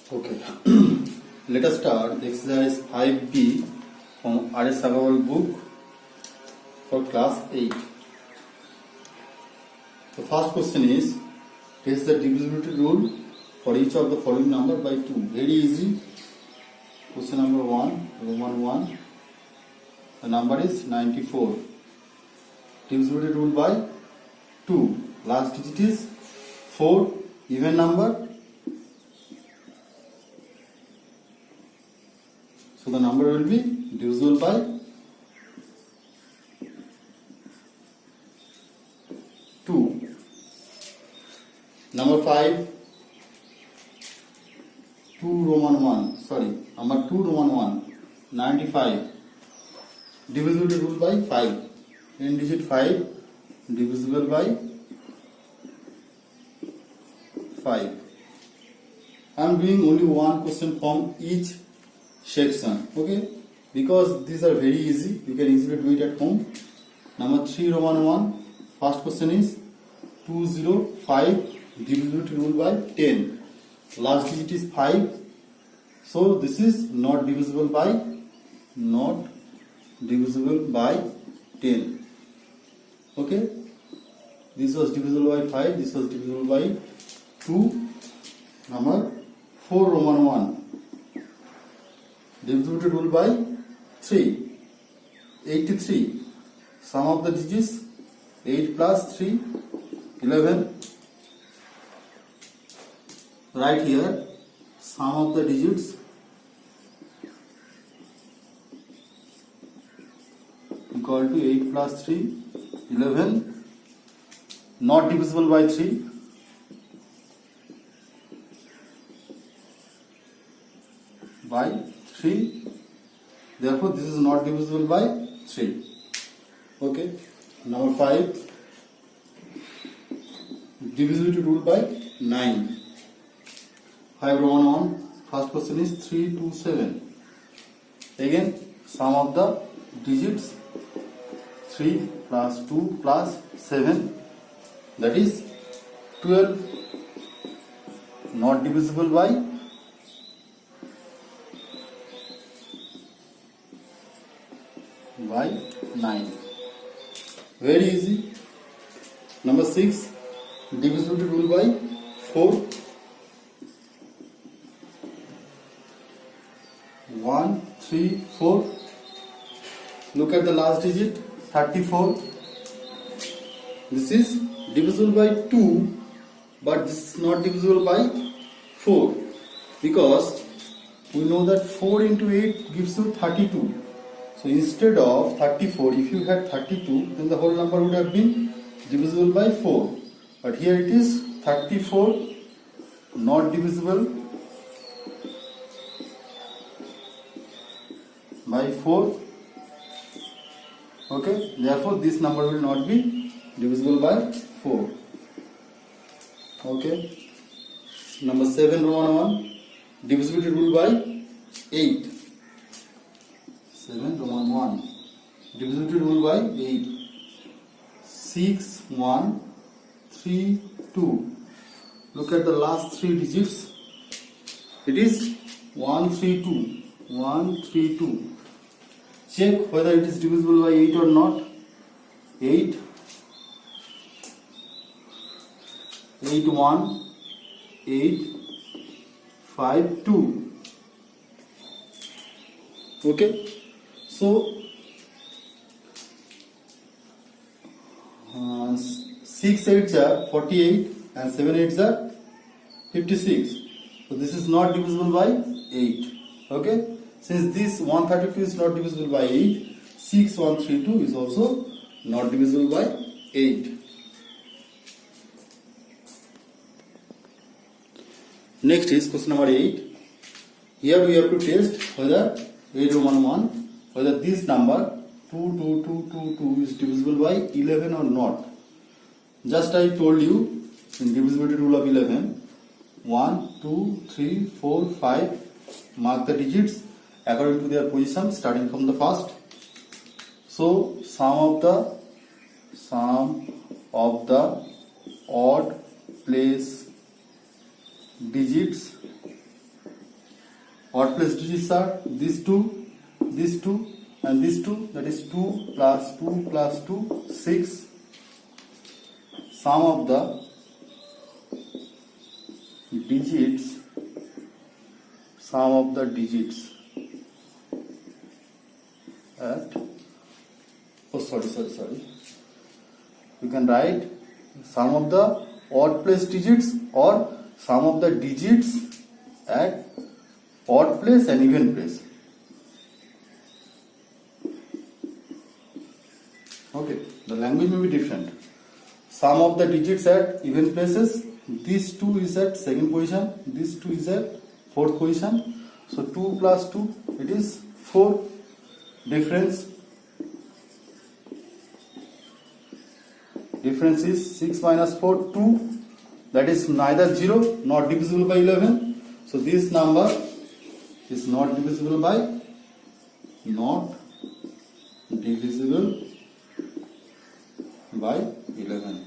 Okay. Let us start the exercise 5B from R.S. Agarwal book for class 8. The first question is, test the divisibility rule for each of the following number by 2. Very easy. Question number 1, Roman 1. The number is 94. Divisibility rule by 2. Last digit is 4. Even number. So the number will be divisible by 2. Number 5, 2 Roman 1. Sorry, number 2 Roman 1, 95. Divisibility rule by 5. In digit 5, divisible by 5. I am doing only one question from each section, okay, because these are very easy, you can easily do it at home. Number 3 Roman 1, first question is 205, divisibility rule by 10. Last digit is 5, so this is not divisible by 10. Okay, this was divisible by 5, this was divisible by 2. Number 4 Roman 1, divisibility rule by 3. 83. Sum of the digits 8 plus 3, 11. Right here, sum of the digits equal to 8 plus 3, 11. Not divisible by 3. By 3, therefore this is not divisible by 3. Okay, number 5, divisibility rule by 9. 5 Roman 1, first question is 327. Again, sum of the digits 3 plus 2 plus 7, that is 12. Not divisible by 9. Very easy. Number 6, divisibility rule by 4. 1, 3, 4. Look at the last digit, 34. This is divisible by 2, but this is not divisible by 4, because we know that 4 into 8 gives you 32. So instead of 34, if you had 32, then the whole number would have been divisible by 4. But here it is 34, not divisible by 4. Okay, therefore this number will not be divisible by 4. Okay, number 7 Roman 1, divisibility rule by 8. 7 Roman 1, divisibility rule by 8. 6, 1, 3, 2. Look at the last 3 digits. It is 1, 3, 2. 1, 3, 2. Check whether it is divisible by 8 or not. 8, 8, 1, 8, 5, 2. Okay. So, 6 8s are 48 and 7 8s are 56. So, this is not divisible by 8. Okay. Since this 132 is not divisible by 8, 6132 is also not divisible by 8. Next is question number 8. Here we have to test whether 8 Roman 1, whether this number 22222 is divisible by 11 or not. Just I told you in divisibility rule of 11, 1, 2, 3, 4, 5, mark the digits according to their position starting from the first. So sum of the odd place digits digits are these two, and these two, that is 2 plus 2 plus 2, 6. Sum of the digits, at, oh sorry, you can write sum of the odd place digits or sum of the digits at odd place and even place. Okay, the language may be different. Sum of the digits at even places, this 2 is at second position, this 2 is at fourth position. So 2 plus 2, it is 4. Difference is 6 minus 4, 2. That is neither 0 nor divisible by 11. So this number is not divisible by 11.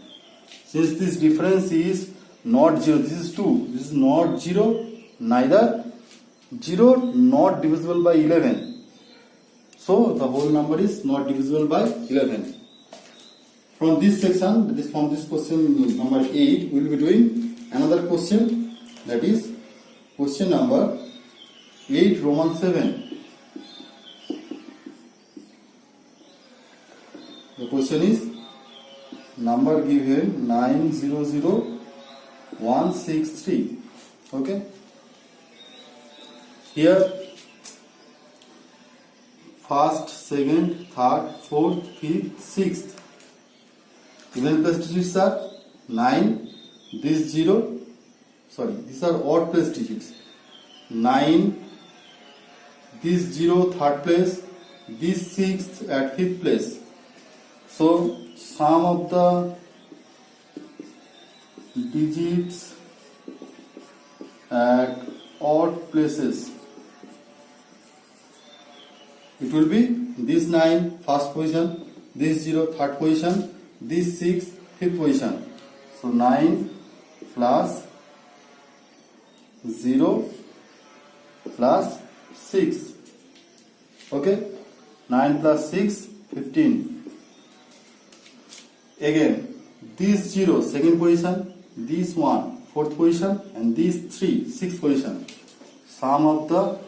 Since this difference is not 0, this is 2, this is not 0, neither 0 not divisible by 11. So the whole number is not divisible by 11. From this section, that is from this question number 8, we will be doing another question, that is question number 8 Roman 7. The question is number given 900163. Okay. Here first, second, third, fourth, fifth, sixth. Even place digits are 9, this 0, these are odd place digits. 9, this 0 third place, this 6th at 5th place. So sum of the digits at odd places, it will be this 9 first position, this 0 third position, this 6 fifth position. So 9 plus 0 plus 6. Okay, 9 plus 6, 15. Again, this 0 second position, this 1 fourth position, and this 3 sixth position. Sum of the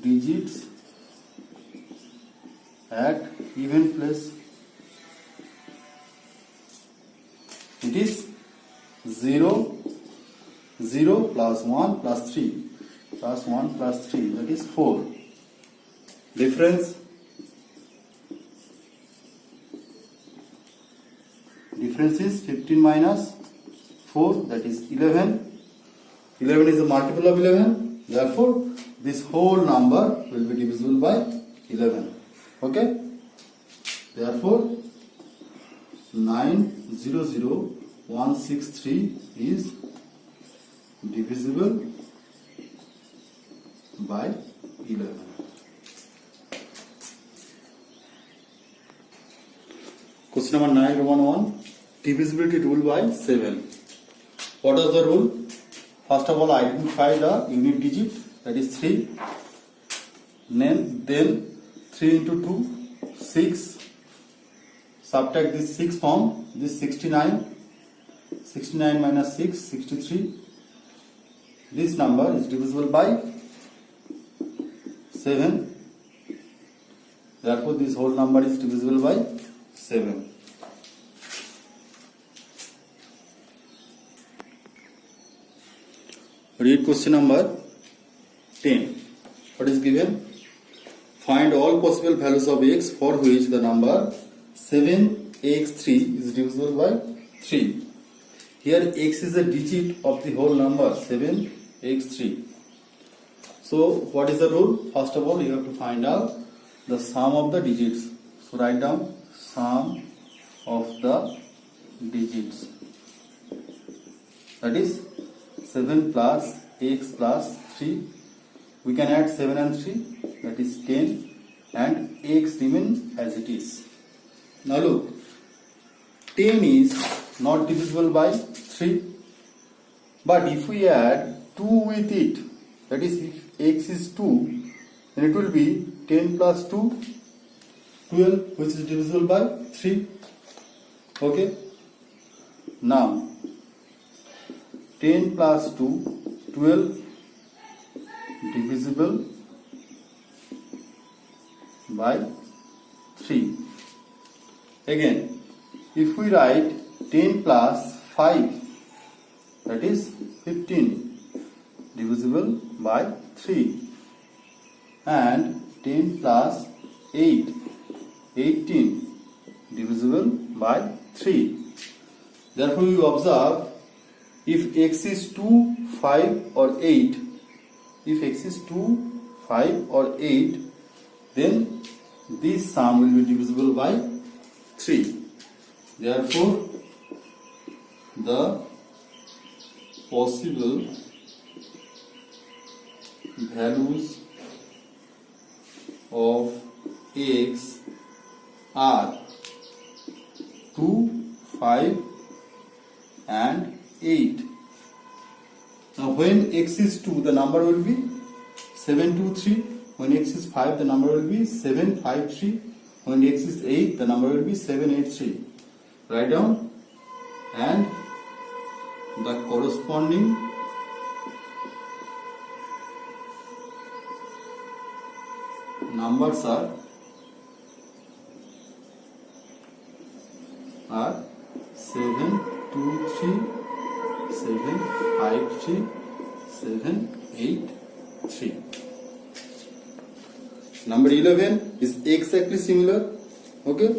digits at even place, it is 0, 0 plus 1 plus 3 plus 1 plus 3, that is 4. Difference is 15 minus 4, that is 11. 11 is a multiple of 11, therefore this whole number will be divisible by 11. Okay, therefore 900163 is divisible by 11. Question number 911, divisibility rule by 7. What is the rule? First of all, identify the unit digit, that is 3. Then 3 into 2, 6. Subtract this 6 from this 69. 69 minus 6, 63. This number is divisible by 7. Therefore, this whole number is divisible by 7. Read question number 10. What is given? Find all possible values of x for which the number 7x3 is divisible by 3. Here x is a digit of the whole number 7x3. So what is the rule? First of all, you have to find out the sum of the digits. So write down sum of the digits. That is 7 plus x plus 3. We can add 7 and 3, that is 10, and x remain as it is. Now look, 10 is not divisible by 3, but if we add 2 with it, that is if x is 2, then it will be 10 plus 2, 12, which is divisible by 3. Okay. Now 10 plus 2, 12, divisible by 3. Again, if we write 10 plus 5, that is 15, divisible by 3, and 10 plus 8, 18, divisible by 3. Therefore, you observe if x is 2, 5 or 8, if x is 2, 5 or 8, then this sum will be divisible by 3. Therefore, the possible values of x are 2, 5 and 8. Now when x is 2, the number will be 723. When x is 5, the number will be 753. When x is 8, the number will be 783. Write down, and the corresponding numbers are 723, 753, 783. Number 11 is exactly similar. Okay.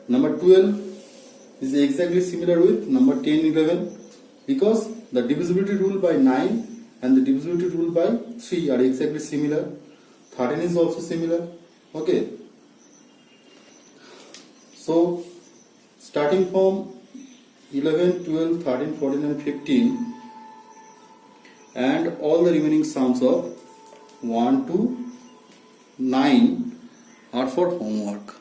Number 12 is exactly similar with number 10, 11, because the divisibility rule by 9 and the divisibility rule by 3 are exactly similar. 13 is also similar. Okay. So starting from 11, 12, 13, 14 and 15 and all the remaining sums of 1 to 9 are for homework.